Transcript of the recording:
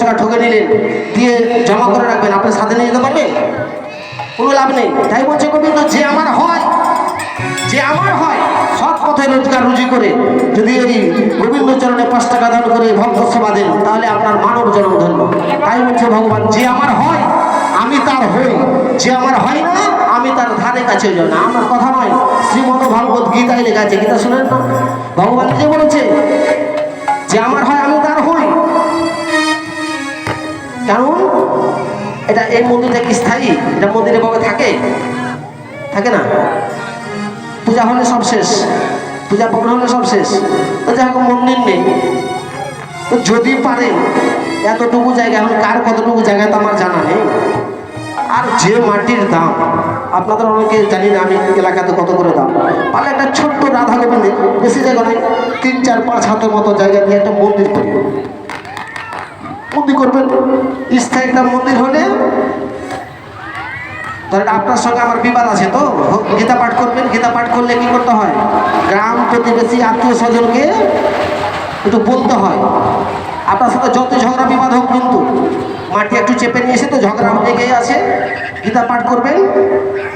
টাকা ঠকে নিলেন, দিয়ে জমা করে রাখবেন, আপনি সাথে নিয়ে যেতে পারবেন? কোনো লাভ নেই। তাই বলছে গোবিন্দ, যে আমার হয়, যে আমার হয় সৎ পথে রোজগার রুজি করে যদি এই গোবিন্দ চরণে 5 টাকা দান করে ভক্ত সেবা দেন, তাহলে আপনার মানব জন্ম ধন্য। তাই বলছে ভগবান, যে আমার হয় আমি তার হই, যে আমার হয় না আমি তার ধারে কাছে যাই না। আমার কথা নয়, শ্রীমদ ভাগবত গীতায় লেখা আছে, গীতা শুনেন না? ভগবান নিজে বলেছে, যে আমার হয় আমি তার হই। কারণ এটা এই মন্দিরটা কি স্থায়ী? এটা মন্দিরে ভাবে থাকে থাকে না। পূজা হলে সব শেষ, পূজা পার্বণ হলে সব শেষ, তো যাই হোক মন্দির নেই। তো যদি পারে এতটুকু জায়গা, এখন কার কতটুকু জায়গা তো আমার জানা নেই। আর যে মাটির দাম আপনাদের অনেকে জানি না, আমি এলাকাতে কত করে দাম, পারলে একটা ছোট্ট রাধা গোবিন্দের, বেশি জায়গা নেই, 3, 4, 5 হাতের মতো জায়গা নিয়ে একটা মন্দির করি, মন্দির করবেন। স্থায়ী একটা মন্দির হলে, ধরেন আপনার সঙ্গে আমার বিবাদ আছে, তো গীতা পাঠ করবেন। গীতা পাঠ করলে কি করতে হয়? গ্রাম প্রতিবেশী আত্মীয় স্বজনকে একটু বলতে হয়। আপনার সাথে যত ঝগড়া বিবাদ হোক, কিন্তু মাটি একটু চেপে নিয়ে এসে তো ঝগড়া লেগেই আছে, গীতা পাঠ করবেন।